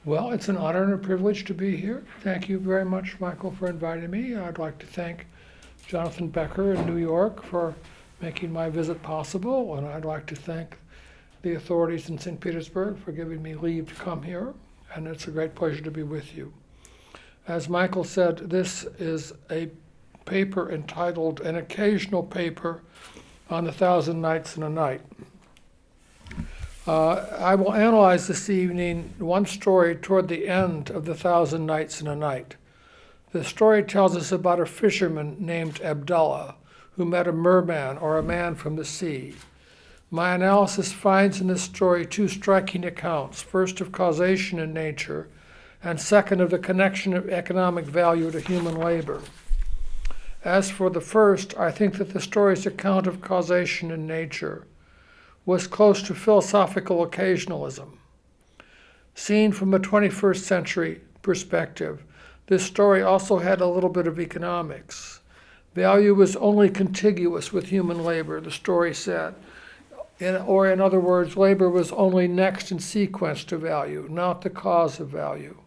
Well, it's an honor and a privilege to be here. Thank you very much, Michael, for inviting me. I'd like to thank Jonathan Becker in New York for making my visit possible, and I'd like to thank the authorities in St. Petersburg for giving me leave to come here, and it's a great pleasure to be with you. As Michael said, this is a paper entitled An Occasional Paper on the Thousand Nights and a Night. I will analyze this evening one story toward the end of the Thousand Nights and a Night. The story tells us about a fisherman named Abdullah who met a merman, or a man from the sea. My analysis finds in this story two striking accounts, first of causation in nature, and second of the connection of economic value to human labor. As for the first, I think that the story's account of causation in nature was close to philosophical occasionalism. Seen from a 21st century perspective, this story also had a little bit of economics. Value was only contiguous with human labor, the story said. Or in other words, labor was only next in sequence to value, not the cause of value.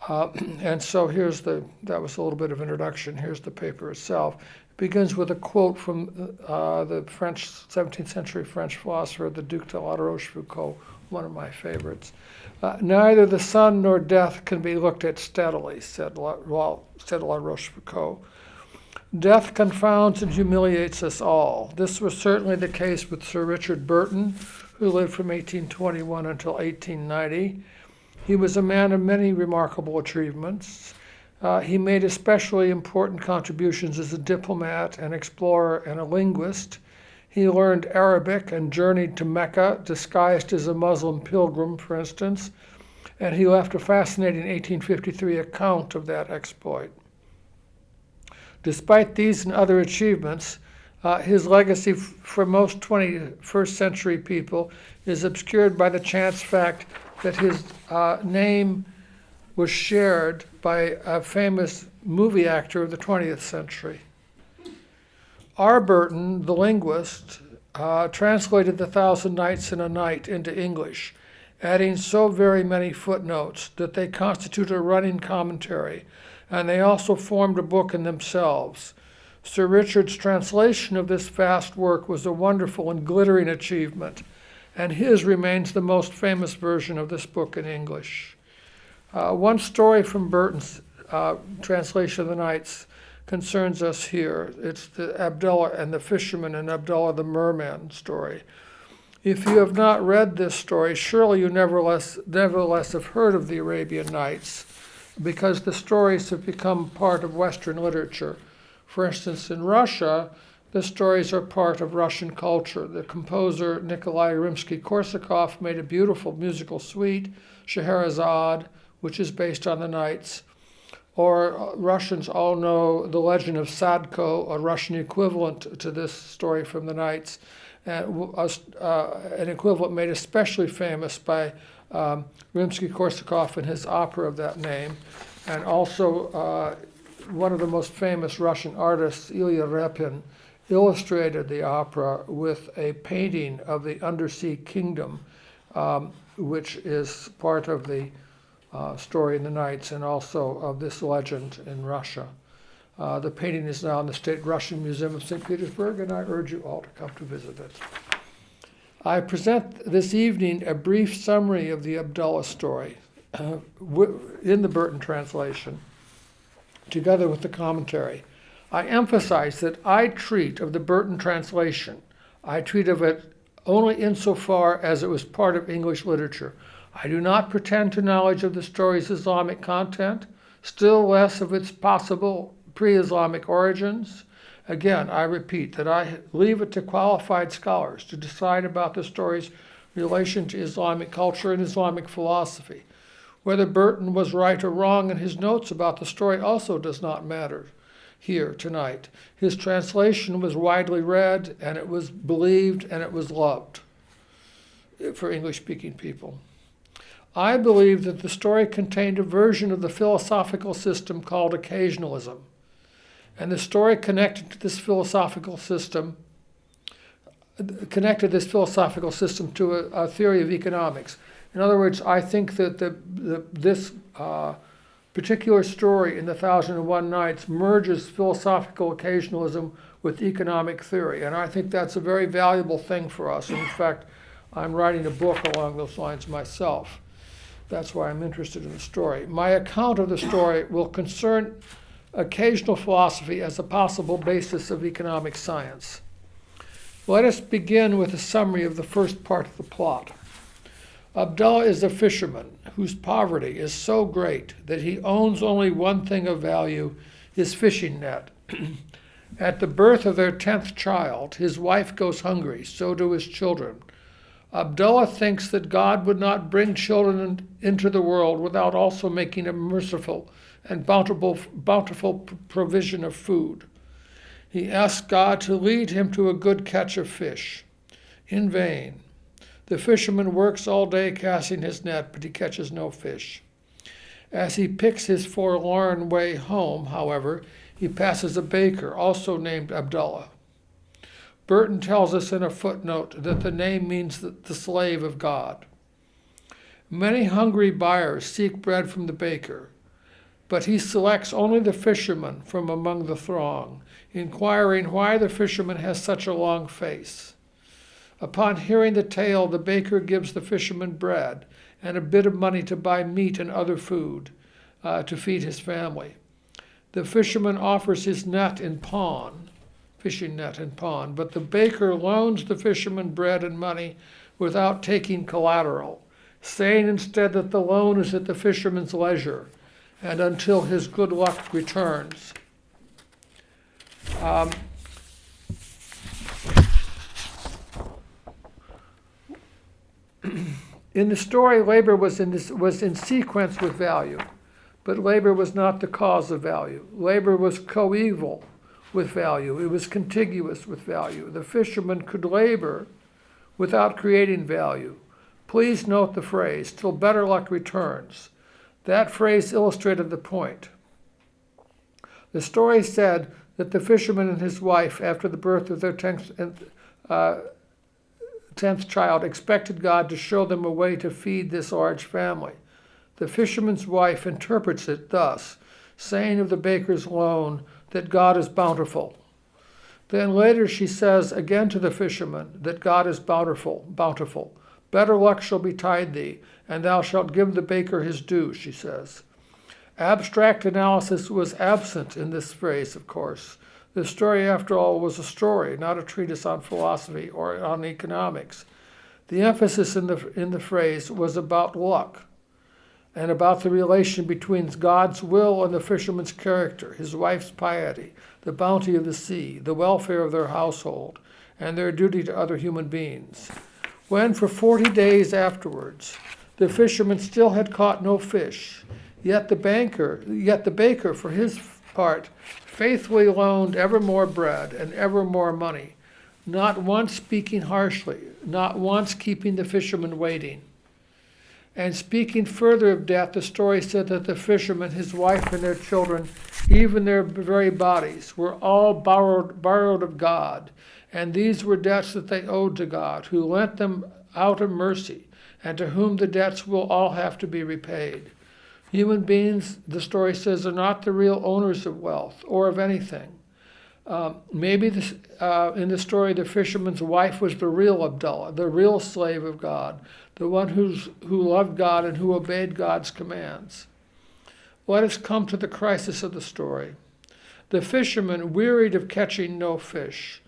And so that was a little bit of introduction. Here's the paper itself. It begins with a quote from the 17th century French philosopher, the Duc de la Rochefoucauld, one of my favorites. Neither the sun nor death can be looked at steadily, said la Rochefoucauld. Death confounds and humiliates us all. This was certainly the case with Sir Richard Burton, who lived from 1821 until 1890. He was a man of many remarkable achievements. He made especially important contributions as a diplomat, an explorer, and a linguist. He learned Arabic and journeyed to Mecca, disguised as a Muslim pilgrim, for instance, and he left a fascinating 1853 account of that exploit. Despite these and other achievements, his legacy for most 21st century people is obscured by the chance fact that his name was shared by a famous movie actor of the 20th century. R. Burton, the linguist, translated The Thousand Nights and a Night into English, adding so very many footnotes that they constitute a running commentary, and they also formed a book in themselves. Sir Richard's translation of this vast work was a wonderful and glittering achievement, and his remains the most famous version of this book in English. One story from Burton's translation of the Nights concerns us here. It's the Abdullah and the fisherman and Abdullah the merman story. If you have not read this story, surely you nevertheless have heard of the Arabian Nights, because the stories have become part of Western literature. For instance, in Russia, the stories are part of Russian culture. The composer Nikolai Rimsky-Korsakov made a beautiful musical suite, Scheherazade, which is based on the Nights. Or Russians all know the legend of Sadko, a Russian equivalent to this story from the Nights, and an equivalent made especially famous by Rimsky-Korsakov in his opera of that name, and also one of the most famous Russian artists, Ilya Repin, illustrated the opera with a painting of the undersea kingdom, which is part of the story in the Nights and also of this legend in Russia. The painting is now in the State Russian Museum of St. Petersburg, and I urge you all to come to visit it. I present this evening a brief summary of the Abdullah story in the Burton translation, together with the commentary. I emphasize that I treat of the Burton translation, I treat of it only insofar as it was part of English literature. I do not pretend to knowledge of the story's Islamic content, still less of its possible pre-Islamic origins. Again, I repeat that I leave it to qualified scholars to decide about the story's relation to Islamic culture and Islamic philosophy. Whether Burton was right or wrong in his notes about the story also does not matter here tonight. His translation was widely read, and it was believed, and it was loved for English-speaking people. I believe that the story contained a version of the philosophical system called occasionalism, and the story connected this philosophical system to a theory of economics. In other words, I think that this particular story in The 1001 Nights merges philosophical occasionalism with economic theory, and I think that's a very valuable thing for us. And in fact, I'm writing a book along those lines myself. That's why I'm interested in the story. My account of the story will concern occasional philosophy as a possible basis of economic science. Let us begin with a summary of the first part of the plot. Abdullah is a fisherman whose poverty is so great that he owns only one thing of value, his fishing net. At the birth of their 10th child, his wife goes hungry, so do his children. Abdullah thinks that God would not bring children into the world without also making a merciful and bountiful provision of food. He asks God to lead him to a good catch of fish. In vain. The fisherman works all day casting his net, but he catches no fish. As he picks his forlorn way home, however, he passes a baker, also named Abdullah. Burton tells us in a footnote that the name means the slave of God. Many hungry buyers seek bread from the baker, but he selects only the fisherman from among the throng, inquiring why the fisherman has such a long face. Upon hearing the tale, the baker gives the fisherman bread and a bit of money to buy meat and other food to feed his family. The fisherman offers his net in pawn, fishing net in pawn, but the baker loans the fisherman bread and money without taking collateral, saying instead that the loan is at the fisherman's leisure and until his good luck returns. In the story, labor was in sequence with value, but labor was not the cause of value. Labor was coeval with value. It was contiguous with value. The fisherman could labor without creating value. Please note the phrase, till better luck returns. That phrase illustrated the point. The story said that the fisherman and his wife, after the birth of their 10th child, expected God to show them a way to feed this large family. The fisherman's wife interprets it thus, saying of the baker's loan that God is bountiful. Then later she says again to the fisherman that God is bountiful. Better luck shall betide thee, and thou shalt give the baker his due, she says. Abstract analysis was absent in this phrase, of course. The story, after all, was a story, not a treatise on philosophy or on economics. The emphasis in the phrase was about luck and about the relation between God's will and the fisherman's character, his wife's piety, the bounty of the sea, the welfare of their household, and their duty to other human beings. When, for 40 days afterwards, the fisherman still had caught no fish, yet the baker, for his part, faithfully loaned ever more bread and ever more money, not once speaking harshly, not once keeping the fisherman waiting. And speaking further of death, the story said that the fisherman, his wife, and their children, even their very bodies, were all borrowed of God, and these were debts that they owed to God, who lent them out of mercy, and to whom the debts will all have to be repaid. Human beings, the story says, are not the real owners of wealth or of anything. Maybe in the story, the fisherman's wife was the real Abdullah, the real slave of God, the one who loved God and who obeyed God's commands. Let us come to the crisis of the story. The fisherman, wearied of catching no fish,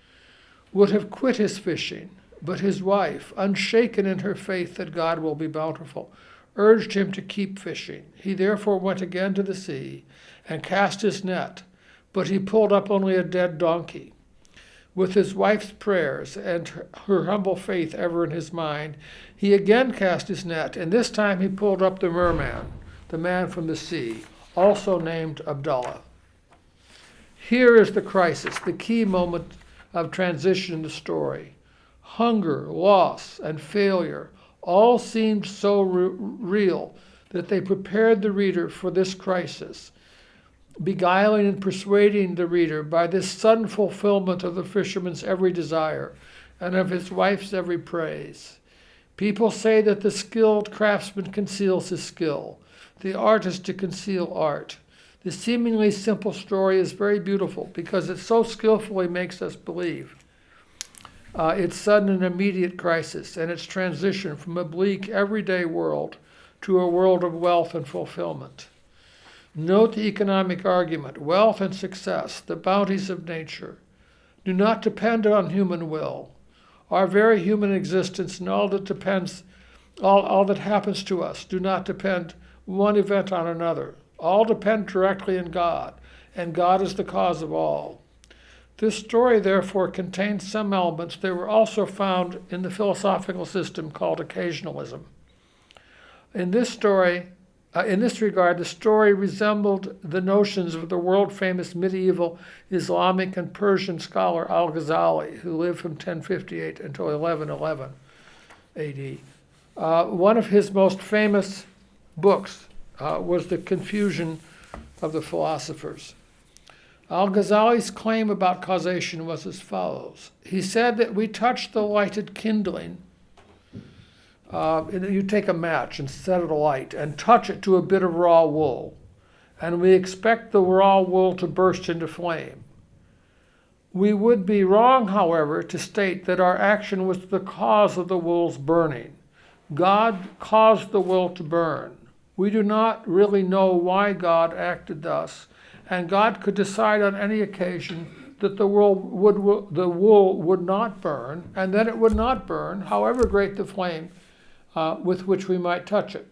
would have quit his fishing, but his wife, unshaken in her faith that God will be bountiful, urged him to keep fishing. He therefore went again to the sea and cast his net, but he pulled up only a dead donkey. With his wife's prayers and her humble faith ever in his mind, he again cast his net, and this time he pulled up the merman, the man from the sea, also named Abdullah. Here is the crisis, the key moment of transition in the story. Hunger, loss, and failure all seemed so real that they prepared the reader for this crisis, beguiling and persuading the reader by this sudden fulfillment of the fisherman's every desire and of his wife's every praise. People say that the skilled craftsman conceals his skill, the artist to conceal art. The seemingly simple story is very beautiful because it so skillfully makes us believe its sudden and immediate crisis and its transition from a bleak, everyday world to a world of wealth and fulfillment. Note the economic argument. Wealth and success, the bounties of nature, do not depend on human will. Our very human existence and all that happens to us do not depend one event on another. All depend directly on God, and God is the cause of all. This story, therefore, contains some elements that were also found in the philosophical system called occasionalism. In this regard, the story resembled the notions of the world-famous medieval Islamic and Persian scholar Al-Ghazali, who lived from 1058 until 1111 AD. One of his most famous books was The Confusion of the Philosophers. Al-Ghazali's claim about causation was as follows. He said that we touch the lighted kindling. You take a match and set it alight and touch it to a bit of raw wool, and we expect the raw wool to burst into flame. We would be wrong, however, to state that our action was the cause of the wool's burning. God caused the wool to burn. We do not really know why God acted thus, and God could decide on any occasion that the wool would not burn, and then it would not burn, however great the flame with which we might touch it.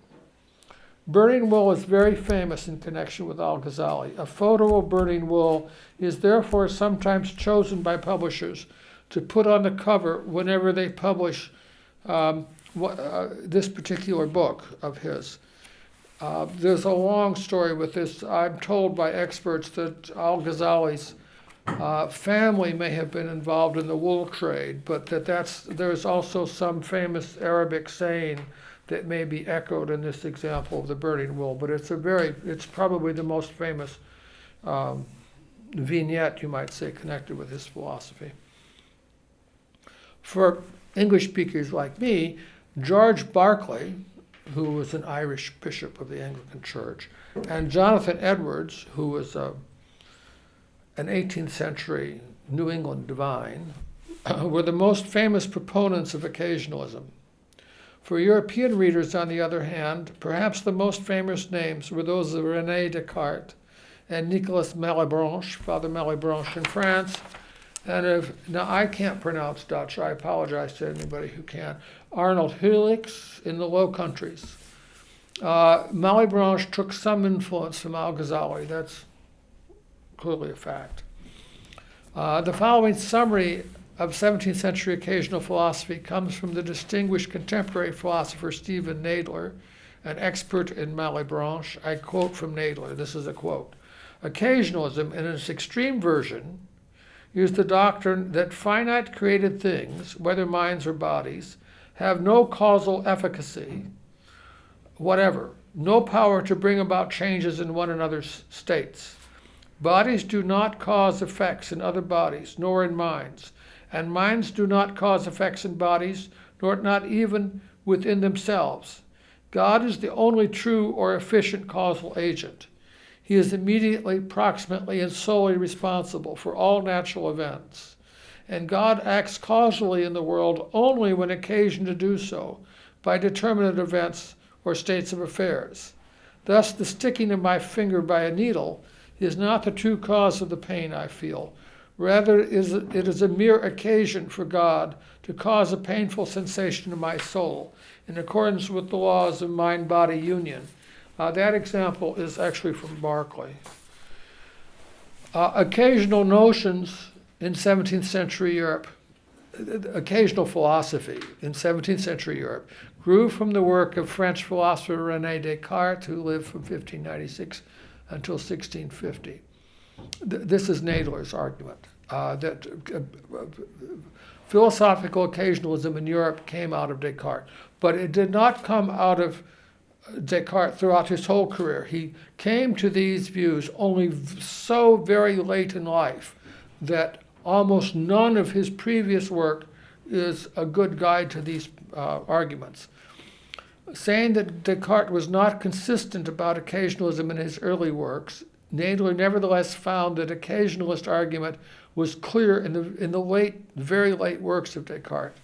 Burning wool is very famous in connection with Al-Ghazali. A photo of burning wool is therefore sometimes chosen by publishers to put on the cover whenever they publish this particular book of his. There's a long story with this. I'm told by experts that Al-Ghazali's family may have been involved in the wool trade, but there's also some famous Arabic saying that may be echoed in this example of the burning wool. But it's probably the most famous vignette, you might say, connected with his philosophy. For English speakers like me, George Berkeley, who was an Irish bishop of the Anglican Church, and Jonathan Edwards, who was an 18th century New England divine, were the most famous proponents of occasionalism. For European readers, on the other hand, perhaps the most famous names were those of René Descartes and Nicolas Malebranche, Father Malebranche in France, and now I can't pronounce Dutch, I apologize to anybody who can, Arnold Helix in the Low Countries. Malebranche took some influence from Al-Ghazali, that's clearly a fact. The following summary of 17th century occasional philosophy comes from the distinguished contemporary philosopher Stephen Nadler, an expert in Malebranche. I quote from Nadler, this is a quote. Occasionalism, in its extreme version, is the doctrine that finite created things, whether minds or bodies, have no causal efficacy, whatever, no power to bring about changes in one another's states. Bodies do not cause effects in other bodies, nor in minds, and minds do not cause effects in bodies, nor not even within themselves. God is the only true or efficient causal agent. He is immediately, proximately, and solely responsible for all natural events. And God acts causally in the world only when occasioned to do so by determinate events or states of affairs. Thus, the sticking of my finger by a needle is not the true cause of the pain I feel. Rather, it is a mere occasion for God to cause a painful sensation in my soul, in accordance with the laws of mind-body union. That example is actually from Berkeley. Occasional notions in 17th century Europe, occasional philosophy in 17th century Europe grew from the work of French philosopher René Descartes, who lived from 1596 until 1650. This is Nadler's argument, that philosophical occasionalism in Europe came out of Descartes, but it did not come out of Descartes throughout his whole career. He came to these views only so very late in life that almost none of his previous work is a good guide to these arguments. Saying that Descartes was not consistent about occasionalism in his early works, Nadler nevertheless found that occasionalist argument was clear in the very late works of Descartes.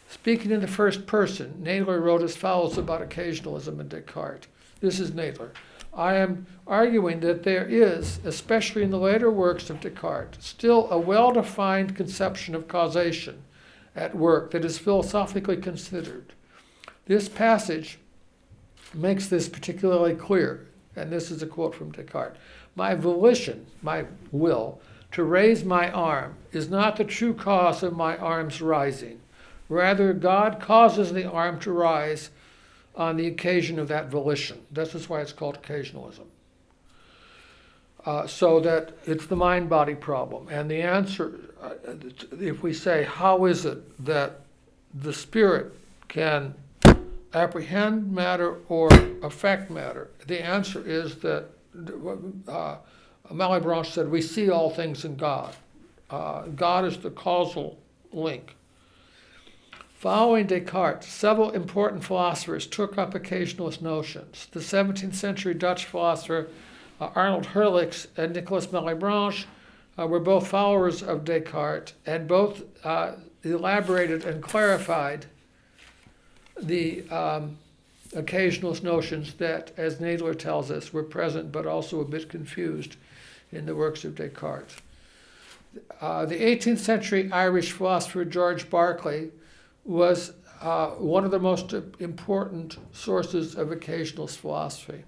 Speaking in the first person, Nadler wrote as follows about occasionalism in Descartes. This is Nadler. I am arguing that there is, especially in the later works of Descartes, still a well-defined conception of causation at work that is philosophically considered. This passage makes this particularly clear, and this is a quote from Descartes. My volition, my will, to raise my arm is not the true cause of my arm's rising. Rather, God causes the arm to rise on the occasion of that volition. This is why it's called occasionalism. So that it's the mind-body problem. And the answer, if we say, how is it that the spirit can apprehend matter or affect matter? The answer is that Malebranche said, we see all things in God. God is the causal link. Following Descartes, several important philosophers took up occasionalist notions. The 17th century Dutch philosopher Arnold Herlix and Nicolas Malebranche were both followers of Descartes, and both elaborated and clarified the occasionalist notions that, as Nadler tells us, were present but also a bit confused in the works of Descartes. The 18th century Irish philosopher George Berkeley was one of the most important sources of occasionalist philosophy.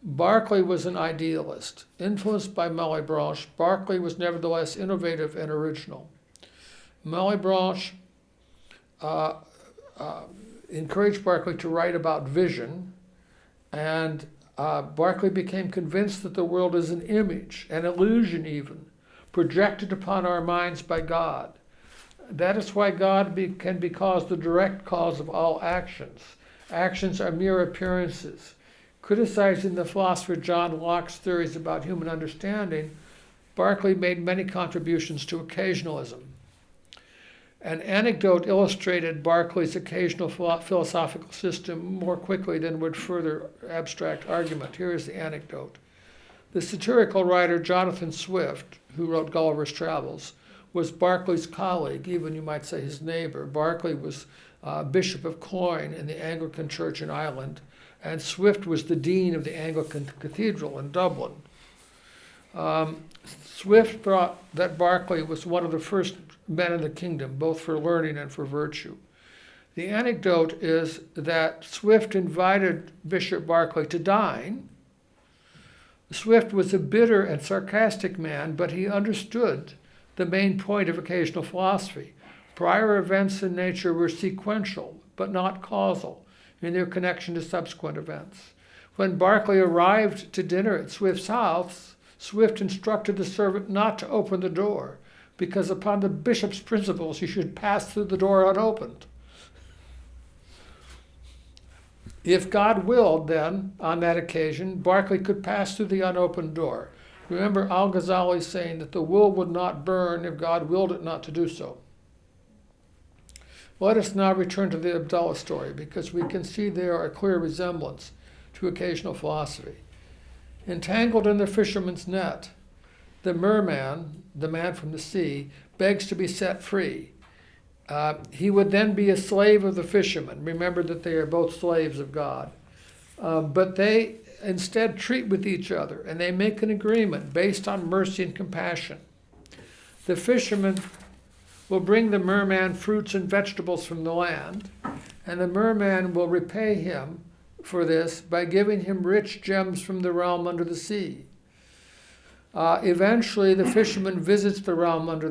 Berkeley was an idealist. Influenced by Malebranche, Berkeley was nevertheless innovative and original. Malebranche encouraged Berkeley to write about vision, and Berkeley became convinced that the world is an image, an illusion even, projected upon our minds by God. That is why God can be the direct cause of all actions. Actions are mere appearances. Criticizing the philosopher John Locke's theories about human understanding, Berkeley made many contributions to occasionalism. An anecdote illustrated Berkeley's occasional philosophical system more quickly than would further abstract argument. Here is the anecdote. The satirical writer Jonathan Swift, who wrote Gulliver's Travels, was Berkeley's colleague, even you might say his neighbor. Berkeley was Bishop of Cloyne in the Anglican Church in Ireland, and Swift was the dean of the Anglican Cathedral in Dublin. Swift thought that Berkeley was one of the first men in the kingdom, both for learning and for virtue. The anecdote is that Swift invited Bishop Berkeley to dine. Swift was a bitter and sarcastic man, but he understood the main point of occasional philosophy. Prior events in nature were sequential, but not causal, in their connection to subsequent events. When Berkeley arrived to dinner at Swift's house, Swift instructed the servant not to open the door, because upon the bishop's principles he should pass through the door unopened. If God willed, then, on that occasion, Berkeley could pass through the unopened door. Remember Al-Ghazali saying that the will would not burn if God willed it not to do so. Let us now return to the Abdullah story, because we can see there a clear resemblance to occasional philosophy. Entangled in the fisherman's net, the merman, the man from the sea, begs to be set free. He would then be a slave of the fisherman. Remember that they are both slaves of God. But they instead treat with each other, and they make an agreement based on mercy and compassion. The fisherman will bring the merman fruits and vegetables from the land, and the merman will repay him for this by giving him rich gems from the realm under the sea. Eventually, the fisherman visits the realm under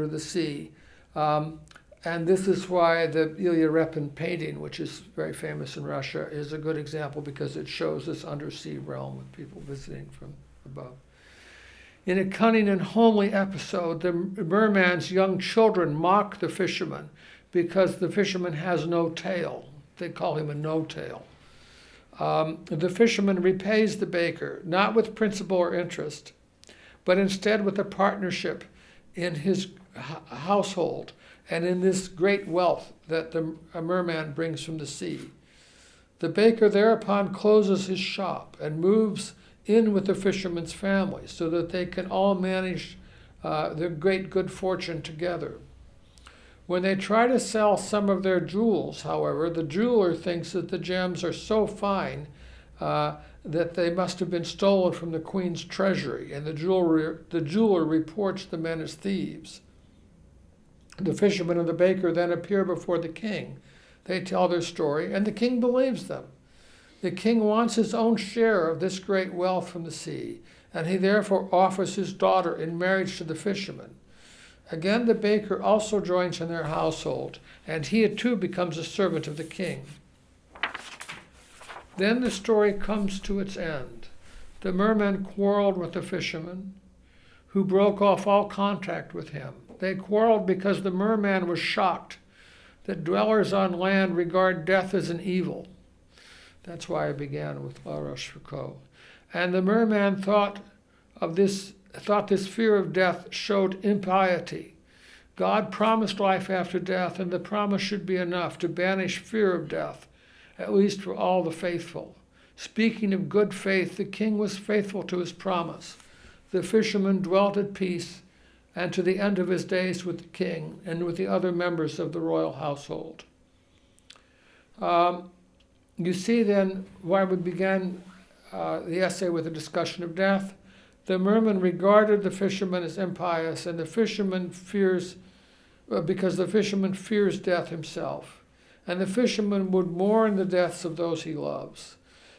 the sea, and this is why the Ilya Repin painting, which is very famous in Russia, is a good example, because it shows this undersea realm with people visiting from above. In a cunning and homely episode, the merman's young children mock the fisherman because the fisherman has no tail. They call him a no-tail. The fisherman repays the baker, not with principal or interest, but instead with a partnership in his household and in this great wealth that a merman brings from the sea. The baker thereupon closes his shop and moves in with the fisherman's family so that they can all manage their great good fortune together. When they try to sell some of their jewels, however, the jeweler thinks that the gems are so fine that they must have been stolen from the queen's treasury, and the jeweler reports the men as thieves. The fisherman and the baker then appear before the king. They tell their story, and the king believes them. The king wants his own share of this great wealth from the sea, and he therefore offers his daughter in marriage to the fisherman. Again, the baker also joins in their household, and he too becomes a servant of the king. Then the story comes to its end. The merman quarreled with the fisherman, who broke off all contact with him. They quarreled because the merman was shocked that dwellers on land regard death as an evil. That's why I began with La Rochefoucauld. And the merman thought this fear of death showed impiety. God promised life after death, and the promise should be enough to banish fear of death, at least for all the faithful. Speaking of good faith, the king was faithful to his promise. The fisherman dwelt at peace and to the end of his days with the king and with the other members of the royal household. You see then why we began the essay with a discussion of death. The merman regarded the fisherman as impious, and the fisherman because the fisherman fears death himself, and the fisherman would mourn the deaths of those he loves.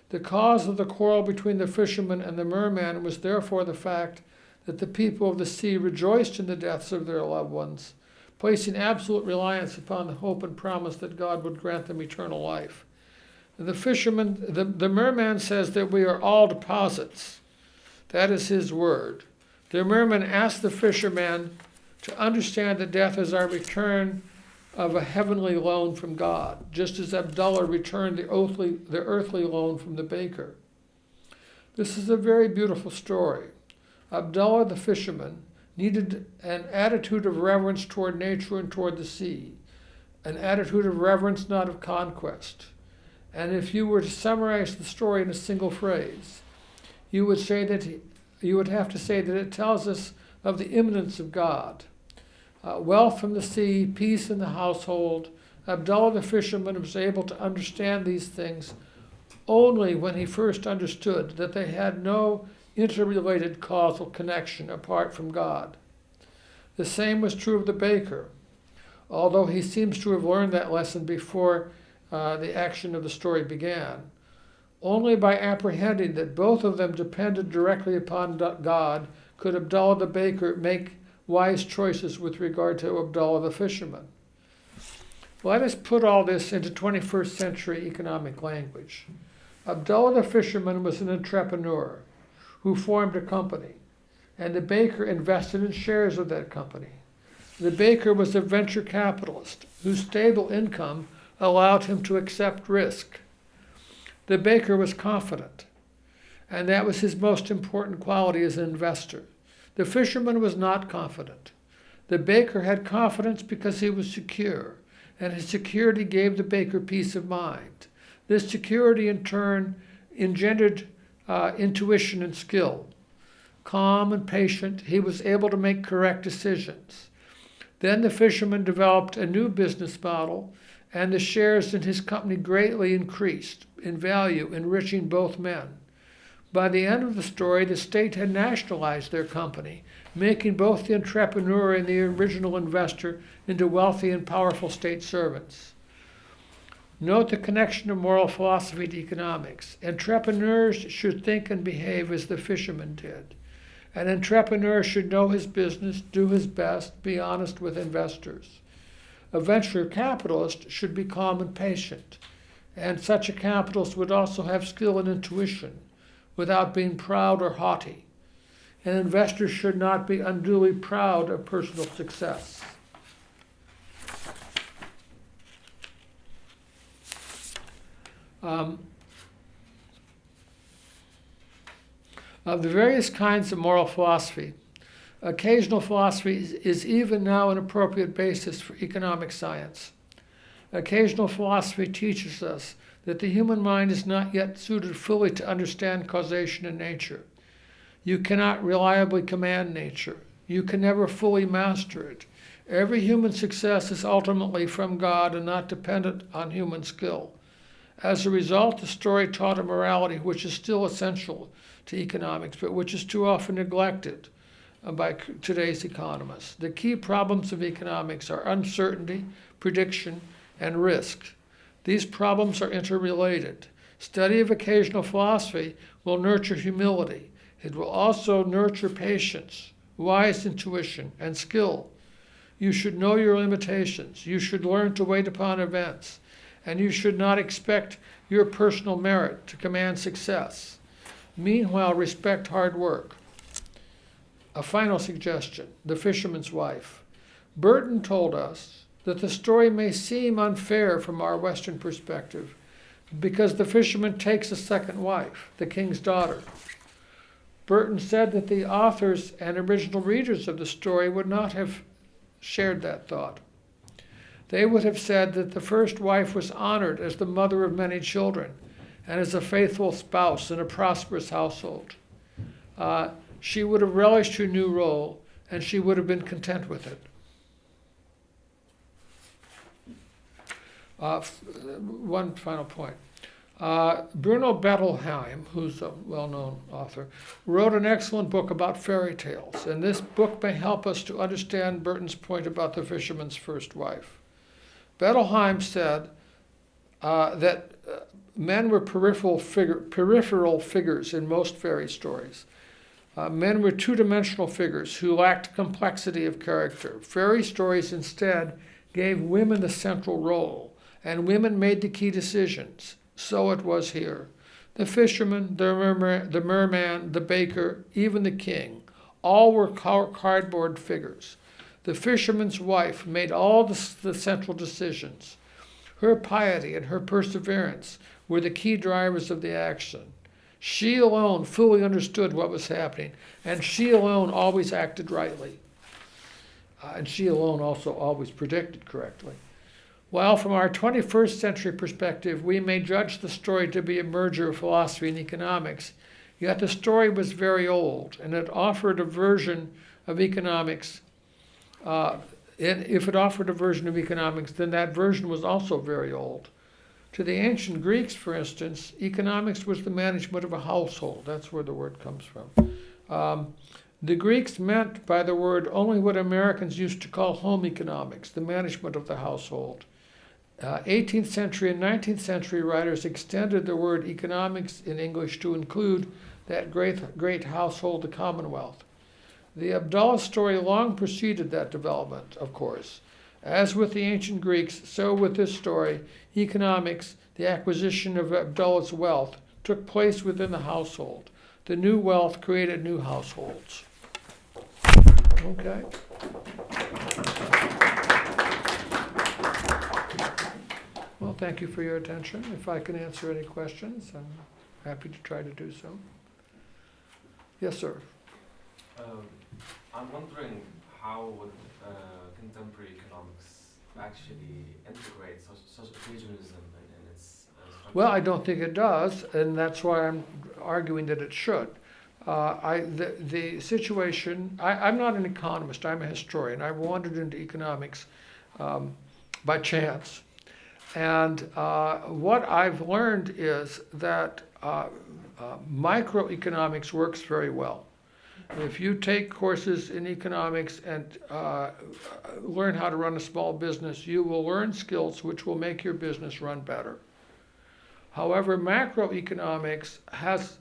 The cause of the quarrel between the fisherman and the merman was therefore the fact that the people of the sea rejoiced in the deaths of their loved ones, placing absolute reliance upon the hope and promise that God would grant them eternal life. The merman says that we are all deposits. That is his word. The merman asked the fisherman to understand that death is our return of a heavenly loan from God, just as Abdullah returned the earthly loan from the baker. This is a very beautiful story. Abdullah the fisherman needed an attitude of reverence toward nature and toward the sea, an attitude of reverence, not of conquest. And if you were to summarize the story in a single phrase, you would have to say that it tells us of the immanence of God. Wealth from the sea, peace in the household. Abdullah the fisherman was able to understand these things only when he first understood that they had no interrelated causal connection apart from God. The same was true of the baker, although he seems to have learned that lesson before the action of the story began. Only by apprehending that both of them depended directly upon God could Abdullah the baker make wise choices with regard to Abdullah the fisherman. Let us put all this into 21st century economic language. Abdullah the fisherman was an entrepreneur who formed a company, and the baker invested in shares of that company. The baker was a venture capitalist whose stable income allowed him to accept risk. The baker was confident, and that was his most important quality as an investor. The fisherman was not confident. The baker had confidence because he was secure, and his security gave the baker peace of mind. This security, in turn, engendered intuition and skill. Calm and patient, he was able to make correct decisions. Then the fisherman developed a new business model, and the shares in his company greatly increased in value, enriching both men. By the end of the story, the state had nationalized their company, making both the entrepreneur and the original investor into wealthy and powerful state servants. Note the connection of moral philosophy to economics. Entrepreneurs should think and behave as the fisherman did. An entrepreneur should know his business, do his best, be honest with investors. A venture capitalist should be calm and patient, and such a capitalist would also have skill and intuition without being proud or haughty. An investor should not be unduly proud of personal success. Of the various kinds of moral philosophy, Occasional philosophy is even now an appropriate basis for economic science. Occasional philosophy teaches us that the human mind is not yet suited fully to understand causation in nature. You cannot reliably command nature. You can never fully master it. Every human success is ultimately from God and not dependent on human skill. As a result, the story taught a morality which is still essential to economics, but which is too often neglected by today's economists. The key problems of economics are uncertainty, prediction, and risk. These problems are interrelated. Study of occasional philosophy will nurture humility. It will also nurture patience, wise intuition, and skill. You should know your limitations. You should learn to wait upon events. And you should not expect your personal merit to command success. Meanwhile, respect hard work. A final suggestion, The Fisherman's Wife. Burton told us that the story may seem unfair from our Western perspective because the fisherman takes a second wife, the king's daughter. Burton said that the authors and original readers of the story would not have shared that thought. They would have said that the first wife was honored as the mother of many children and as a faithful spouse in a prosperous household. She would have relished her new role, and she would have been content with it. One final point. Bruno Bettelheim, who's a well-known author, wrote an excellent book about fairy tales, and this book may help us to understand Burton's point about the fisherman's first wife. Bettelheim said that men were peripheral figures in most fairy stories. Men were two-dimensional figures who lacked complexity of character. Fairy stories instead gave women the central role, and women made the key decisions. So it was here. The fisherman, the merman, the baker, even the king, all were cardboard figures. The fisherman's wife made all the central decisions. Her piety and her perseverance were the key drivers of the action. She alone fully understood what was happening, and she alone always acted rightly. And she alone also always predicted correctly. While from our 21st century perspective, we may judge the story to be a merger of philosophy and economics, yet the story was very old, and it offered a version of economics. And if it offered a version of economics, then that version was also very old. To the ancient Greeks, for instance, economics was the management of a household. That's where the word comes from. The Greeks meant by the word only what Americans used to call home economics, the management of the household. 18th century and 19th century writers extended the word economics in English to include that great household, the Commonwealth. The Abdullah story long preceded that development, of course. As with the ancient Greeks, so with this story, economics, the acquisition of Abdullah's wealth, took place within the household. The new wealth created new households. Okay. Well, thank you for your attention. If I can answer any questions, I'm happy to try to do so. Yes, sir. I'm wondering how would contemporary economics actually integrate such occasionalism in its structure? Well, I don't think it does, and that's why I'm arguing that it should. The situation, I'm not an economist, I'm a historian. I wandered into economics by chance. And what I've learned is that microeconomics works very well. If you take courses in economics and learn how to run a small business, you will learn skills which will make your business run better. However, macroeconomics has,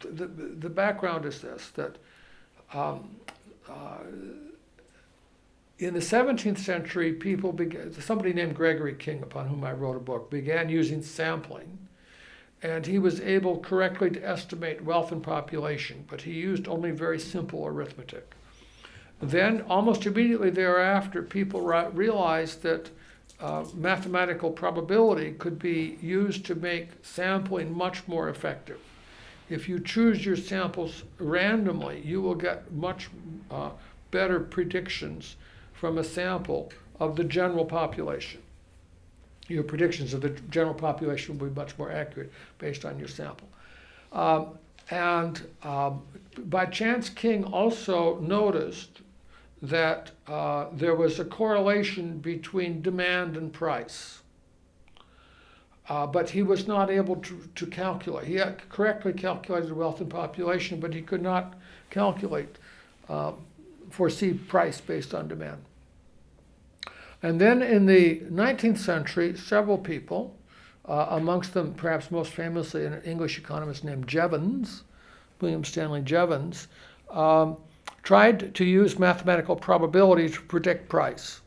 the background is this, that in the 17th century, somebody named Gregory King, upon whom I wrote a book, began using sampling. And he was able correctly to estimate wealth and population, but he used only very simple arithmetic. Then, almost immediately thereafter, people realized that mathematical probability could be used to make sampling much more effective. if you choose your samples randomly, you will get much better predictions from a sample of the general population. Your predictions of the general population will be much more accurate based on your sample. By chance, King also noticed that there was a correlation between demand and price. But he was not able to calculate. He had correctly calculated wealth and population, but he could not calculate, foresee price based on demand. And then in the 19th century, several people, amongst them perhaps most famously an English economist named Jevons, William Stanley Jevons, tried to use mathematical probability to predict price.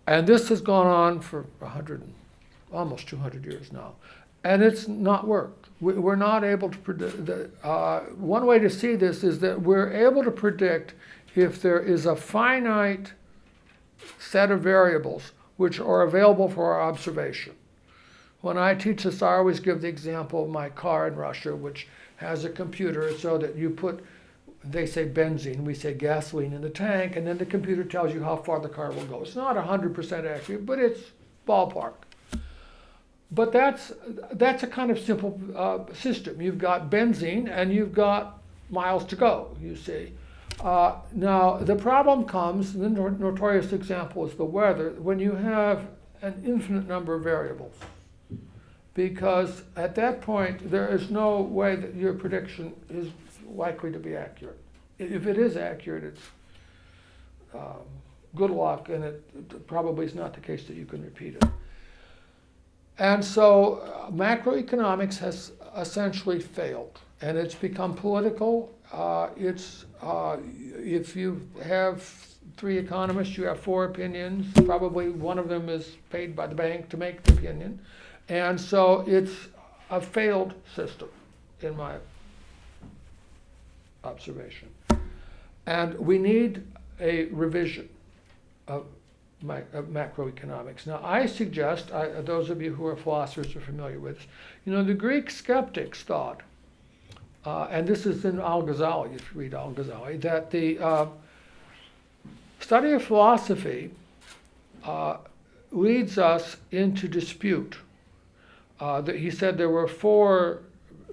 And this has gone on for almost 200 years now. And it's not worked. We're not able to predict. One way to see this is that we're able to predict if there is a finite set of variables which are available for our observation. When I teach this, I always give the example of my car in Russia, which has a computer so that you put, they say benzene, we say gasoline in the tank, and then the computer tells you how far the car will go. It's not 100% accurate, but it's ballpark. But that's a kind of simple system. You've got benzene and you've got miles to go, you see. Now, the problem comes, the notorious example is the weather, when you have an infinite number of variables. Because at that point, there is no way that your prediction is likely to be accurate. If it is accurate, it's good luck, and it probably is not the case that you can repeat it. And so macroeconomics has essentially failed, and it's become political. If you have 3 economists, you have 4 opinions. Probably one of them is paid by the bank to make the opinion. And so it's a failed system, in my observation. And we need a revision of macroeconomics. Now, I suggest, those of you who are philosophers are familiar with this, the Greek skeptics thought, and this is in Al-Ghazali, if you read Al-Ghazali, that the study of philosophy leads us into dispute. That he said there were 4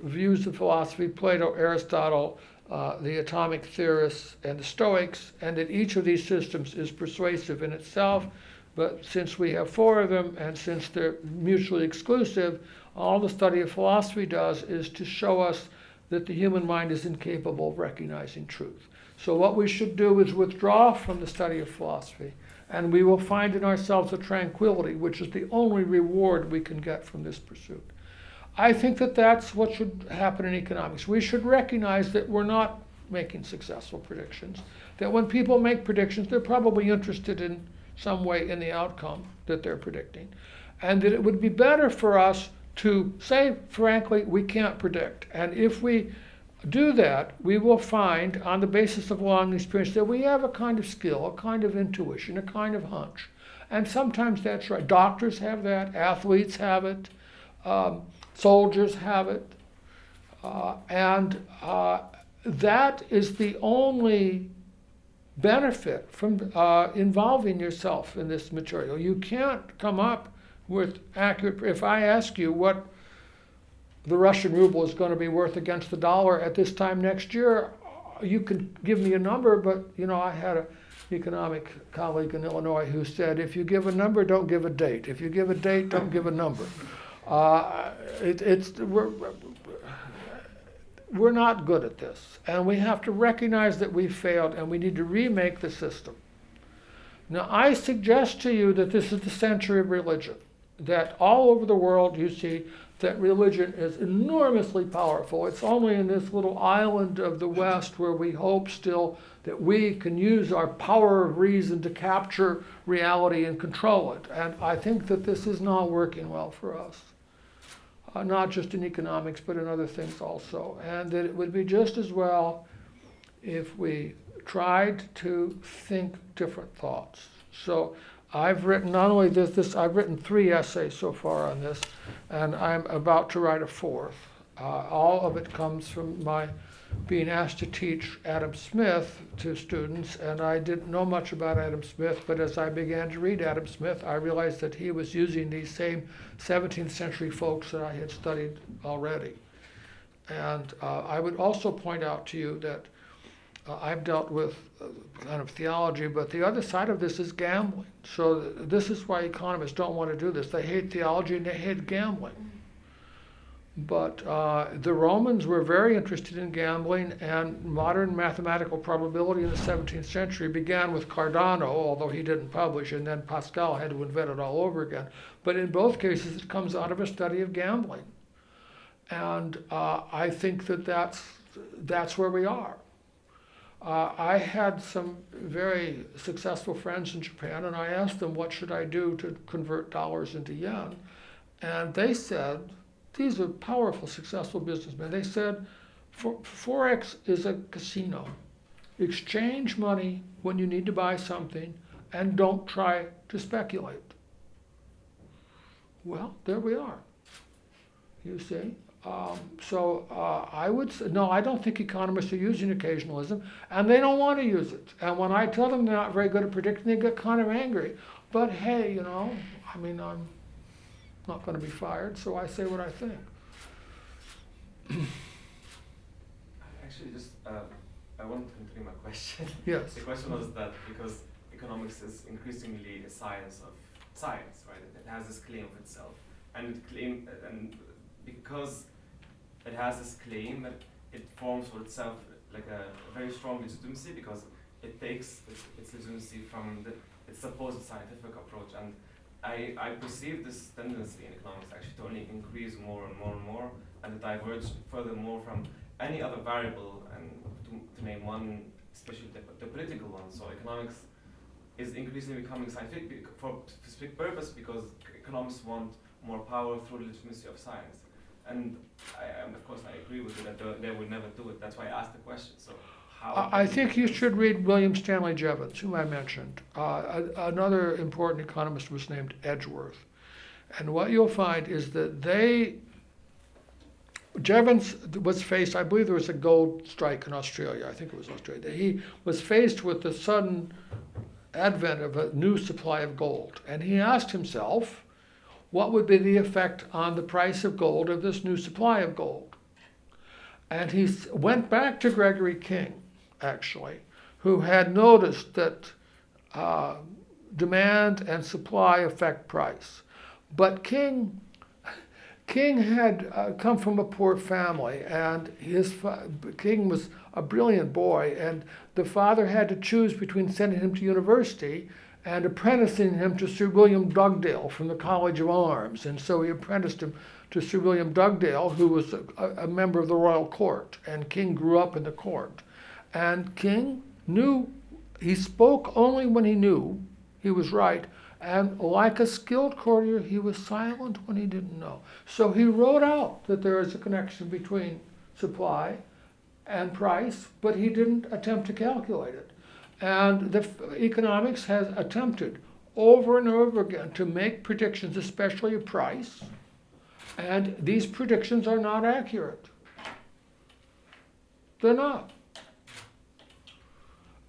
views of philosophy: Plato, Aristotle, the atomic theorists, and the Stoics, and that each of these systems is persuasive in itself, but since we have 4 of them, and since they're mutually exclusive, all the study of philosophy does is to show us that the human mind is incapable of recognizing truth. So what we should do is withdraw from the study of philosophy, and we will find in ourselves a tranquility, which is the only reward we can get from this pursuit. I think that that's what should happen in economics. We should recognize that we're not making successful predictions, that when people make predictions, they're probably interested in some way in the outcome that they're predicting, and that it would be better for us to say, frankly, we can't predict. And if we do that, we will find, on the basis of long experience, that we have a kind of skill, a kind of intuition, a kind of hunch. And sometimes that's right. Doctors have that, athletes have it, soldiers have it. And that is the only benefit from involving yourself in this material. You can't come up with accurate, if I ask you what the Russian ruble is going to be worth against the dollar at this time next year, you can give me a number, but I had an economic colleague in Illinois who said, if you give a number, don't give a date. If you give a date, don't give a number. We're not good at this, and we have to recognize that we failed, and we need to remake the system. Now, I suggest to you that this is the century of religion, that all over the world you see that religion is enormously powerful. It's only in this little island of the West where we hope still that we can use our power of reason to capture reality and control it. And I think that this is not working well for us, not just in economics, but in other things also. And that it would be just as well if we tried to think different thoughts. So I've written not only this, I've written 3 essays so far on this, and I'm about to write a 4th. All of it comes from my being asked to teach Adam Smith to students, and I didn't know much about Adam Smith, but as I began to read Adam Smith, I realized that he was using these same 17th century folks that I had studied already. And I would also point out to you that I've dealt with kind of theology, but the other side of this is gambling. So this is why economists don't want to do this. They hate theology and they hate gambling. But the Romans were very interested in gambling, and modern mathematical probability in the 17th century began with Cardano, although he didn't publish, and then Pascal had to invent it all over again. But in both cases, it comes out of a study of gambling. And I think that that's where we are. I had some very successful friends in Japan, and I asked them, what should I do to convert dollars into yen? And they said, these are powerful, successful businessmen. They said, Forex is a casino. Exchange money when you need to buy something and don't try to speculate. Well, there we are, you see. I would say, no, I don't think economists are using occasionalism, and they don't want to use it. And when I tell them they're not very good at predicting, they get kind of angry. But hey, I'm not going to be fired, so I say what I think. Actually, just I wanted to continue my question. Yes. The question was that because economics is increasingly a science of science, right? It has this claim of itself, and because it has this claim, that it forms for itself like a very strong legitimacy, because it takes its legitimacy from its supposed scientific approach. And I perceive this tendency in economics actually to only increase more and more and more, and to diverge furthermore from any other variable, and to name one, especially the political one. So economics is increasingly becoming scientific for a specific purpose, because economists want more power through the legitimacy of science. And of course I agree with you that they would never do it. That's why I asked the question. So how? I think you should read William Stanley Jevons, whom I mentioned. Another important economist was named Edgeworth. And what you'll find is that Jevons was faced, I believe there was a gold strike in Australia, I think it was Australia. He was faced with the sudden advent of a new supply of gold. And he asked himself, what would be the effect on the price of gold of this new supply of gold? And he went back to Gregory King, actually, who had noticed that demand and supply affect price. But King had come from a poor family, and King was a brilliant boy, and the father had to choose between sending him to university and apprenticing him to Sir William Dugdale from the College of Arms. And so he apprenticed him to Sir William Dugdale, who was a member of the royal court, and King grew up in the court. And King knew, he spoke only when he knew he was right, and like a skilled courtier, he was silent when he didn't know. So he wrote out that there is a connection between supply and price, but he didn't attempt to calculate it. And the economics has attempted over and over again to make predictions, especially of price, and these predictions are not accurate. They're not.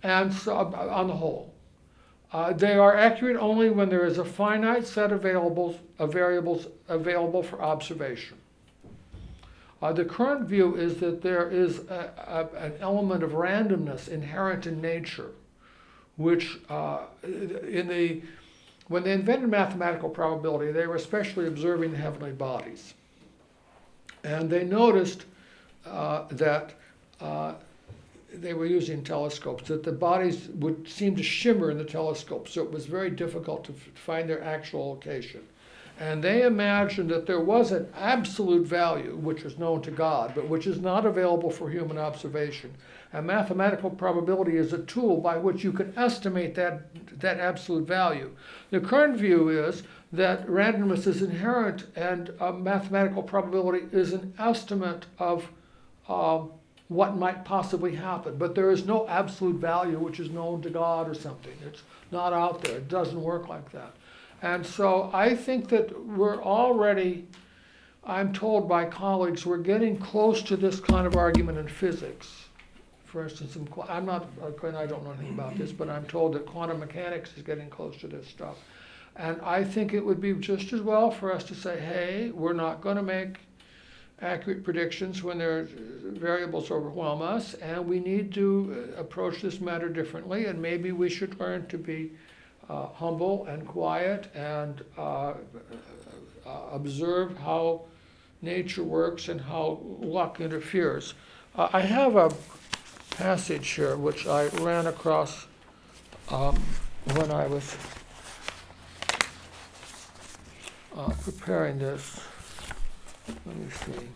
And so, on the whole, they are accurate only when there is a finite set of variables available for observation. The current view is that there is an element of randomness inherent in nature, which when they invented mathematical probability, they were especially observing the heavenly bodies. And they noticed that they were using telescopes, that the bodies would seem to shimmer in the telescope, so it was very difficult to find their actual location. And they imagined that there was an absolute value, which was known to God, but which is not available for human observation. And mathematical probability is a tool by which you can estimate that absolute value. The current view is that randomness is inherent, and mathematical probability is an estimate of what might possibly happen. But there is no absolute value which is known to God or something. It's not out there. It doesn't work like that. And so I think that we're already I'm told by colleagues we're getting close to this kind of argument in physics. For instance, I'm not, and I don't know anything about this, but I'm told that quantum mechanics is getting close to this stuff. And I think it would be just as well for us to say, hey, we're not going to make accurate predictions when their variables overwhelm us, and we need to approach this matter differently, and maybe we should learn to be humble and quiet and observe how nature works and how luck interferes. I have a passage here which I ran across when I was preparing this. Let me see.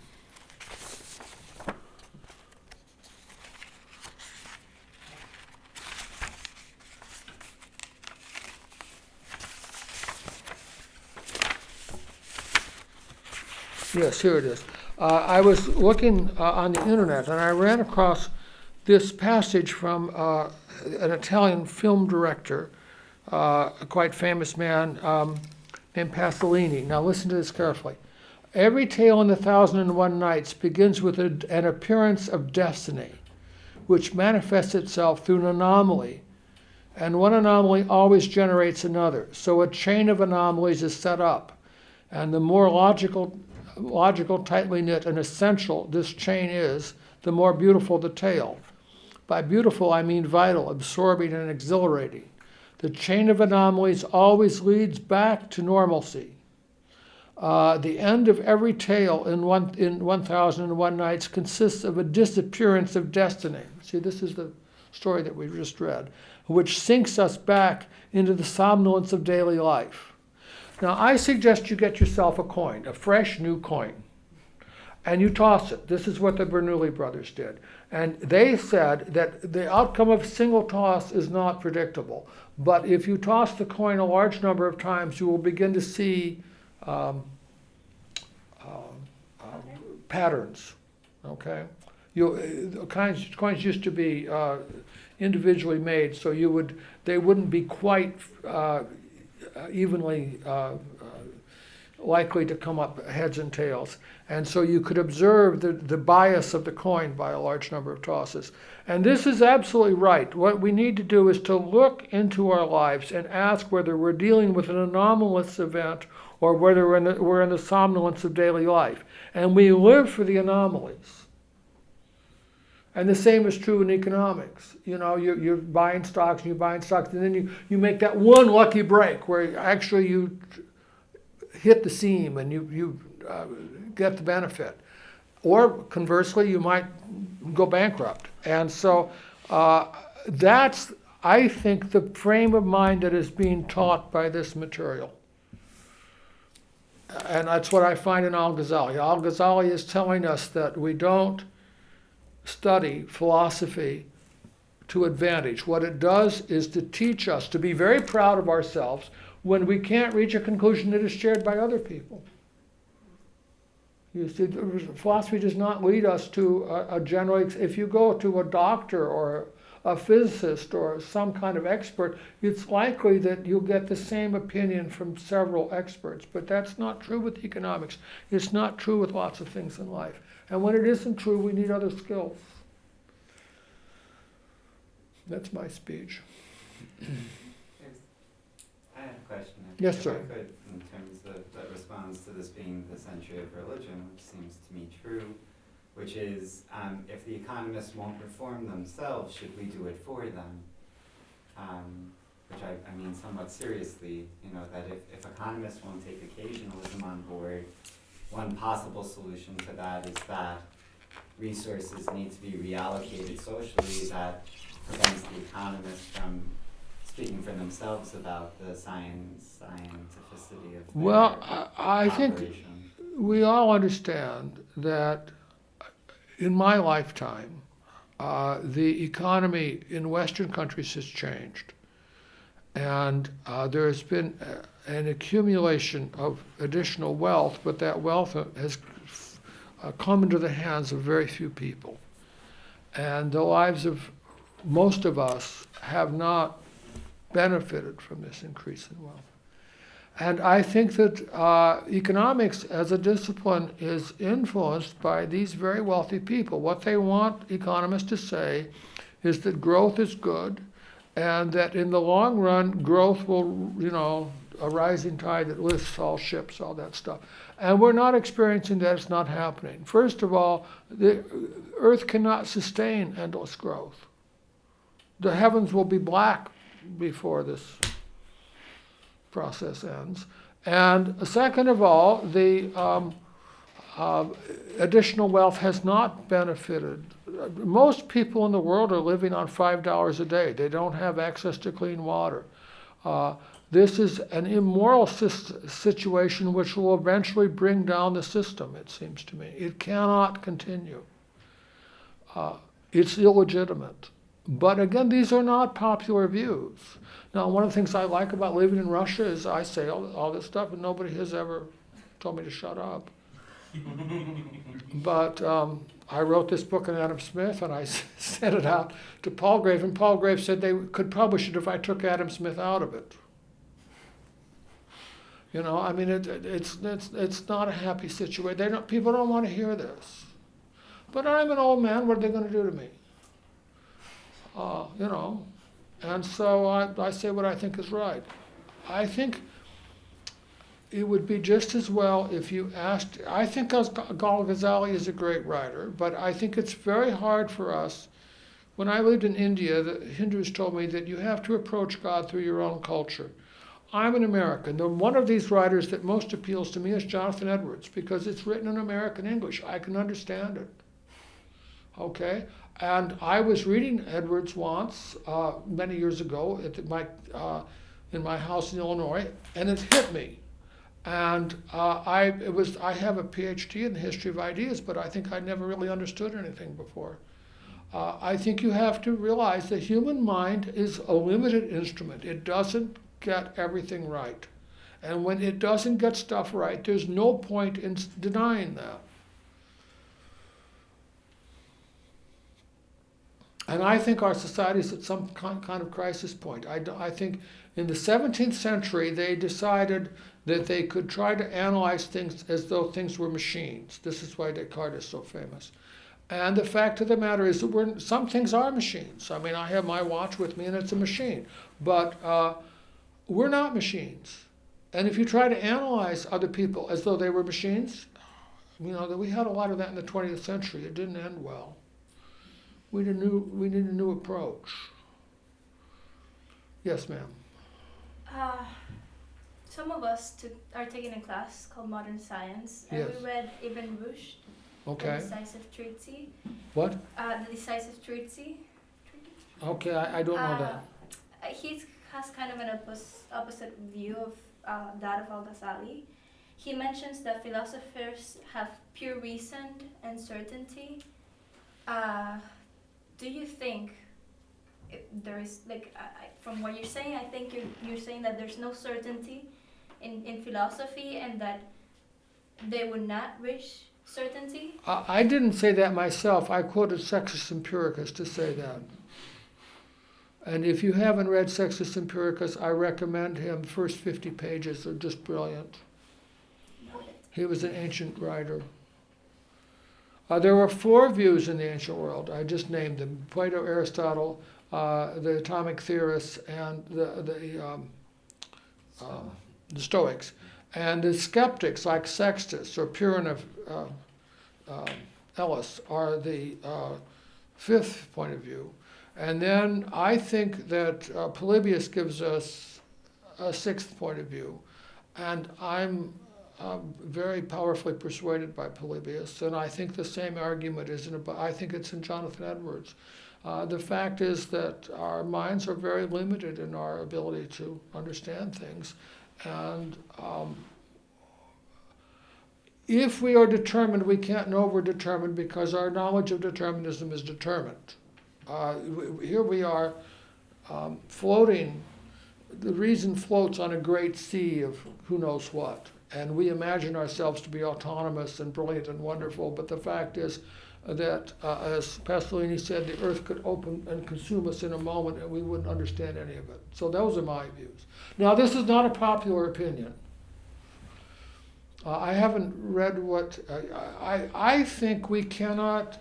Yes, here it is. I was looking on the internet and I ran across this passage from an Italian film director, a quite famous man named Pasolini. Now listen to this carefully. Every tale in the 1001 Nights begins with an appearance of destiny, which manifests itself through an anomaly, and one anomaly always generates another. So a chain of anomalies is set up, and the more logical, tightly knit, and essential this chain is, the more beautiful the tale. By beautiful, I mean vital, absorbing, and exhilarating. The chain of anomalies always leads back to normalcy. The end of every tale in 1001 Nights consists of a disappearance of destiny. See, this is the story that we just read, which sinks us back into the somnolence of daily life. Now, I suggest you get yourself a coin, a fresh new coin, and you toss it. This is what the Bernoulli brothers did. And they said that the outcome of a single toss is not predictable. But if you toss the coin a large number of times, you will begin to see patterns. Okay, coins used to be individually made, so they wouldn't be quite evenly likely to come up heads and tails. And so you could observe the bias of the coin by a large number of tosses. And this is absolutely right. What we need to do is to look into our lives and ask whether we're dealing with an anomalous event or whether we're in the somnolence of daily life. And we live for the anomalies. And the same is true in economics. You know, you're buying stocks and you're buying stocks, and then you make that one lucky break where actually you hit the seam and you get the benefit. Or conversely, you might go bankrupt. And so that's, I think, the frame of mind that is being taught by this material. And that's what I find in Al-Ghazali. Al-Ghazali is telling us that we don't study philosophy to advantage. What it does is to teach us to be very proud of ourselves when we can't reach a conclusion that is shared by other people. You see, philosophy does not lead us to a general, if you go to a doctor or a physicist or some kind of expert, it's likely that you'll get the same opinion from several experts. But that's not true with economics. It's not true with lots of things in life. And when it isn't true, we need other skills. That's my speech. I have a question. Yes, if sir. I could, in terms of that responds to this being the century of religion, which seems to me true, which is if the economists won't reform themselves, should we do it for them? Which I mean somewhat seriously, you know, that if economists won't take occasionalism on board, one possible solution to that is that resources need to be reallocated socially that prevents the economists from speaking for themselves about the scientificity of their I think operation. we all understand that in my lifetime, the economy in Western countries has changed. And there has been an accumulation of additional wealth, but that wealth has come into the hands of very few people. And the lives of most of us have not benefited from this increase in wealth. And I think that economics as a discipline is influenced by these very wealthy people. What they want economists to say is that growth is good, and that in the long run, growth will, a rising tide that lifts all ships, all that stuff. And we're not experiencing that. It's not happening. First of all, the Earth cannot sustain endless growth. The heavens will be black before this process ends. And second of all, the additional wealth has not benefited. Most people in the world are living on $5 a day. They don't have access to clean water. This is an immoral situation which will eventually bring down the system, it seems to me. It cannot continue. It's illegitimate. But again, these are not popular views. Now, one of the things I like about living in Russia is I say all this stuff, and nobody has ever told me to shut up. But I wrote this book on Adam Smith, and I sent it out to Palgrave, and Palgrave said they could publish it if I took Adam Smith out of it. It's not a happy situation. People don't want to hear this. But I'm an old man. What are they going to do to me? And so I say what I think is right. I think it would be just as well if you asked. I think Ghazali is a great writer, but I think it's very hard for us. When I lived in India, the Hindus told me that you have to approach God through your own culture. I'm an American. One of these writers that most appeals to me is Jonathan Edwards, because it's written in American English. I can understand it. Okay? And I was reading Edwards once, many years ago, in my house in Illinois, and it hit me. And I have a PhD in the history of ideas, but I think I never really understood anything before. I think you have to realize the human mind is a limited instrument. It doesn't get everything right. And when it doesn't get stuff right, there's no point in denying that. And I think our society is at some kind of crisis point. I think in the 17th century, they decided that they could try to analyze things as though things were machines. This is why Descartes is so famous. And the fact of the matter is that some things are machines. I mean, I have my watch with me and it's a machine. But we're not machines. And if you try to analyze other people as though they were machines, we had a lot of that in the 20th century. It didn't end well. We need a new approach. Yes, ma'am. Some of us are taking a class called Modern Science, and Yes. we read Ibn Rushd, Okay. The Decisive Treatise. What? The Decisive Treatise. Okay, I don't know that. He has kind of an opposite view of that of Al-Ghazali. He mentions that philosophers have pure reason and certainty. Do you think there is, from what you're saying, I think you're saying that there's no certainty in philosophy and that they would not reach certainty? I didn't say that myself. I quoted Sextus Empiricus to say that. And if you haven't read Sextus Empiricus, I recommend him. First 50 pages are just brilliant. He was an ancient writer. There were 4 views in the ancient world. I just named them: Plato, Aristotle, the atomic theorists, and the Stoics. And the skeptics, like Sextus or Purin of Ellis, are the 5th point of view. And then I think that Polybius gives us a 6th point of view. And I'm very powerfully persuaded by Polybius, and I think the same argument is I think it's in Jonathan Edwards. The fact is that our minds are very limited in our ability to understand things, and if we are determined, we can't know we're determined because our knowledge of determinism is determined. Here we are floating. The reason floats on a great sea of who knows what. And we imagine ourselves to be autonomous and brilliant and wonderful, but the fact is that, as Pasolini said, the earth could open and consume us in a moment and we wouldn't understand any of it. So those are my views. Now, this is not a popular opinion. I haven't read what, I think we cannot,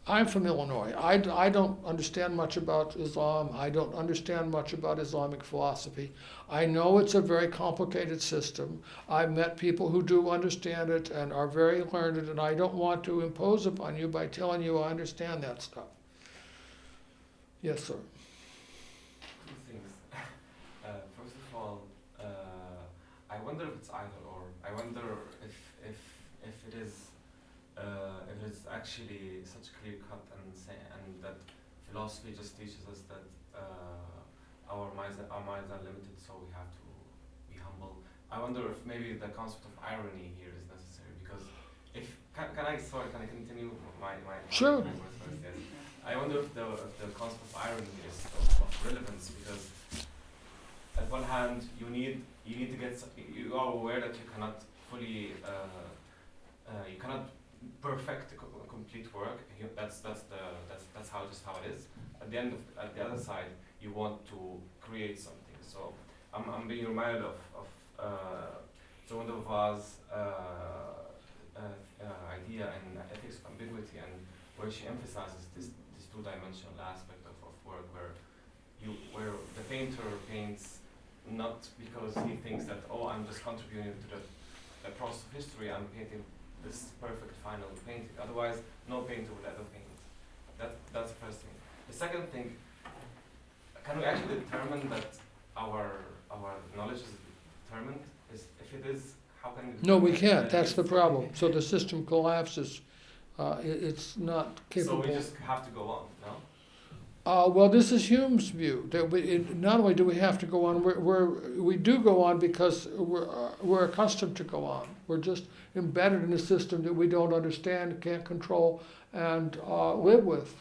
I'm from Illinois. I don't understand much about Islam. I don't understand much about Islamic philosophy. I know it's a very complicated system. I've met people who do understand it and are very learned, and I don't want to impose upon you by telling you I understand that stuff. Yes, sir. Two things. First of all, I wonder if it's either or. I wonder if it is actually such clear cut and that philosophy just teaches us that our minds are limited, so we have to be humble. I wonder if maybe the concept of irony here is necessary, because can I continue my Sure. my words first? Yes. I wonder if the concept of irony is of relevance, because at one hand you need to get you are aware that you cannot fully you cannot perfect a complete work. That's how it is. At the other side, you want to create something. So I'm being reminded of Joan de Beauvoir's idea in Ethics of Ambiguity, and where she emphasizes this two-dimensional aspect of work, where the painter paints not because he thinks that, oh, I'm just contributing to the process of history, I'm painting this perfect final painting. Otherwise, no painter would ever paint. That's the first thing. The second thing, can we actually determine that our knowledge is determined? If it is, how can we? No, we can't. That's the problem. So the system collapses. It's not capable. So we just have to go on, no? Well, this is Hume's view. That not only do we have to go on, we do go on because we're accustomed to go on. We're just embedded in a system that we don't understand, can't control, and live with.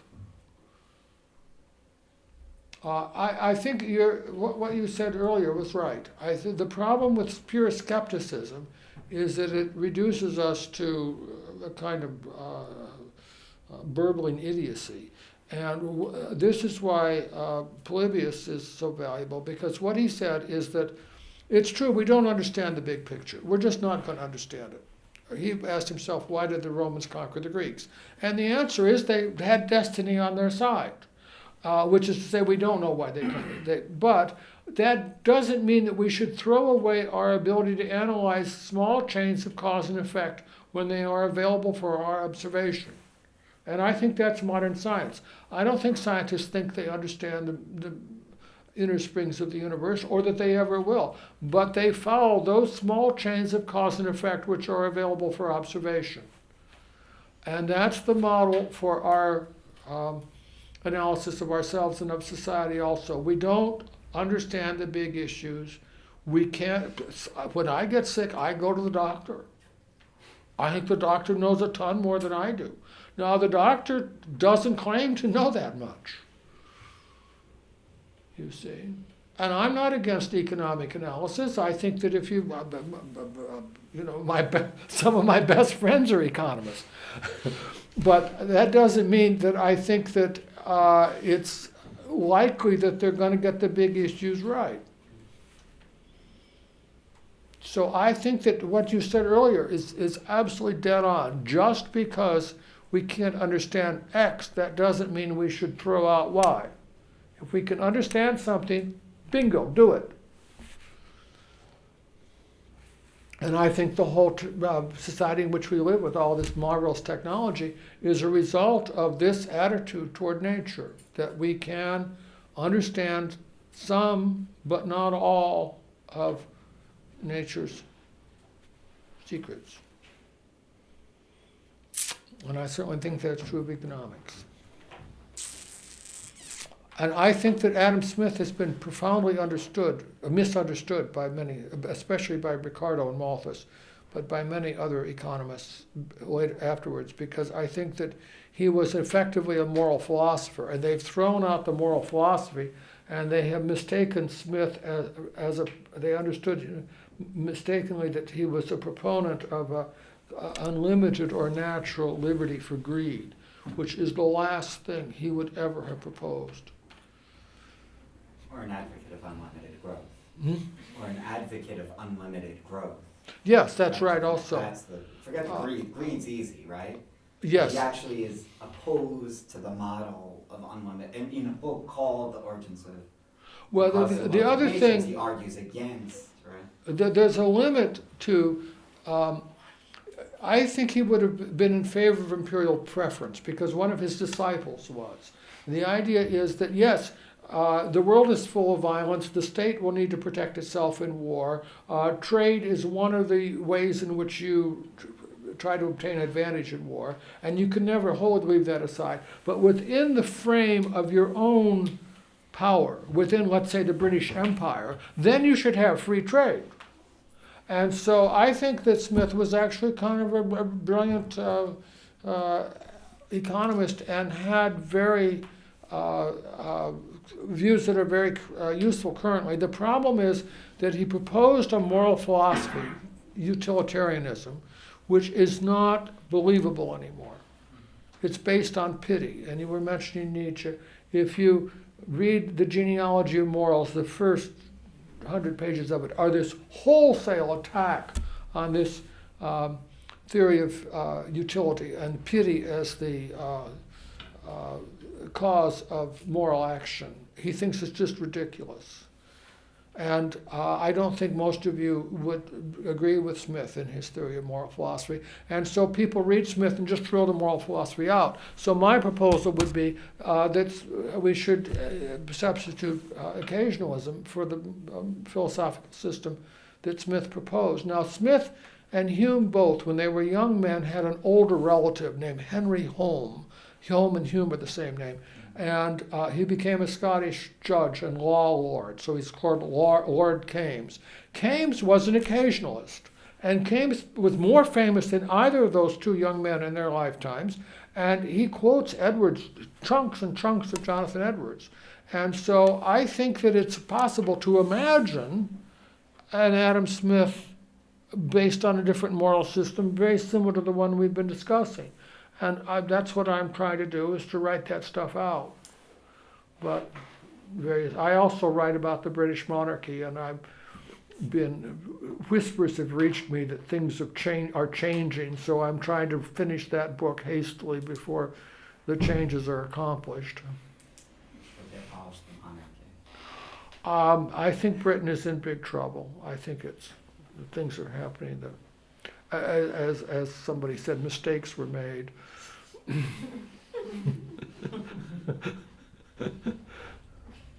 I think what you said earlier was right. I think the problem with pure skepticism is that it reduces us to a kind of burbling idiocy. And this is why Polybius is so valuable, because what he said is that it's true, we don't understand the big picture. We're just not going to understand it. He asked himself, why did the Romans conquer the Greeks? And the answer is they had destiny on their side, which is to say we don't know why they conquered. But that doesn't mean that we should throw away our ability to analyze small chains of cause and effect when they are available for our observation. And I think that's modern science. I don't think scientists think they understand the inner springs of the universe, or that they ever will. But they follow those small chains of cause and effect which are available for observation. And that's the model for our analysis of ourselves and of society also. We don't understand the big issues. We can't, when I get sick, I go to the doctor. I think the doctor knows a ton more than I do. Now, the doctor doesn't claim to know that much, you see. And I'm not against economic analysis. I think that if you, some of my best friends are economists. But that doesn't mean that I think that it's likely that they're going to get the big issues right. So I think that what you said earlier is absolutely dead on. Just because we can't understand X, that doesn't mean we should throw out Y. If we can understand something, bingo, do it. And I think the whole society in which we live with all this marvelous technology is a result of this attitude toward nature, that we can understand some, but not all, of nature's secrets. And I certainly think that's true of economics. And I think that Adam Smith has been profoundly misunderstood by many, especially by Ricardo and Malthus, but by many other economists afterwards, because I think that he was effectively a moral philosopher, and they've thrown out the moral philosophy, and they have mistaken Smith they understood mistakenly that he was a proponent of unlimited or natural liberty for greed, which is the last thing he would ever have proposed. Or an advocate of unlimited growth. Hmm? Or an advocate of unlimited growth. Yes, that's Correct? right also. That's forget the greed. Greed's easy, right? Yes. He actually is opposed to the model of unlimited, in a book called The Origins of Well, Impossible the other Nations, he thing, argues against, right? there's a limit to, I think he would have been in favor of imperial preference because one of his disciples was. And the idea is that, yes, the world is full of violence. The state will need to protect itself in war. Trade is one of the ways in which you try to obtain advantage in war, and you can never wholly leave that aside. But within the frame of your own power, within, let's say, the British Empire, then you should have free trade. And so I think that Smith was actually kind of a brilliant economist and had very views that are very useful currently. The problem is that he proposed a moral philosophy, utilitarianism, which is not believable anymore. It's based on pity. And you were mentioning Nietzsche. If you read the genealogy of morals, the first 100 pages of it are this wholesale attack on this theory of utility and pity as the cause of moral action. He thinks it's just ridiculous. And I don't think most of you would agree with Smith in his theory of moral philosophy. And so people read Smith and just throw the moral philosophy out. So my proposal would be that we should substitute occasionalism for the philosophical system that Smith proposed. Now, Smith and Hume both, when they were young men, had an older relative named Henry Home. Home and Hume are the same name. And he became a Scottish judge and law lord, so he's called Lord Kames. Kames was an occasionalist, and Kames was more famous than either of those two young men in their lifetimes, and he quotes Edwards, chunks and chunks of Jonathan Edwards. And so I think that it's possible to imagine an Adam Smith based on a different moral system, very similar to the one we've been discussing. And that's what I'm trying to do, is to write that stuff out. But I also write about the British monarchy, and whispers have reached me that things are changing, so I'm trying to finish that book hastily before the changes are accomplished. I think Britain is in big trouble. I think things are happening that, as somebody said, mistakes were made.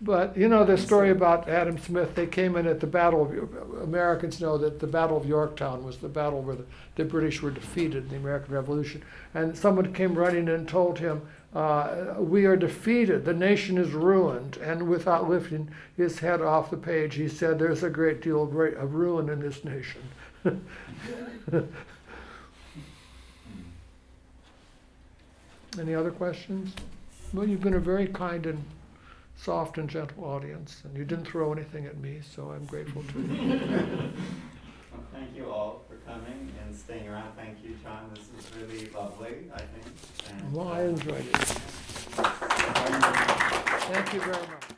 But you know the story about Adam Smith. They came in at the Battle of, Americans know that the Battle of Yorktown was the battle where the British were defeated in the American Revolution. And someone came running in and told him, we are defeated, the nation is ruined. And without lifting his head off the page, he said, there's a great deal of ruin in this nation. Any other questions? Well, you've been a very kind and soft and gentle audience, and you didn't throw anything at me, so I'm grateful to you. Well, thank you all for coming and staying around. Thank you, John. This is really lovely, I think. And, Well, I enjoyed it. Thank you very much.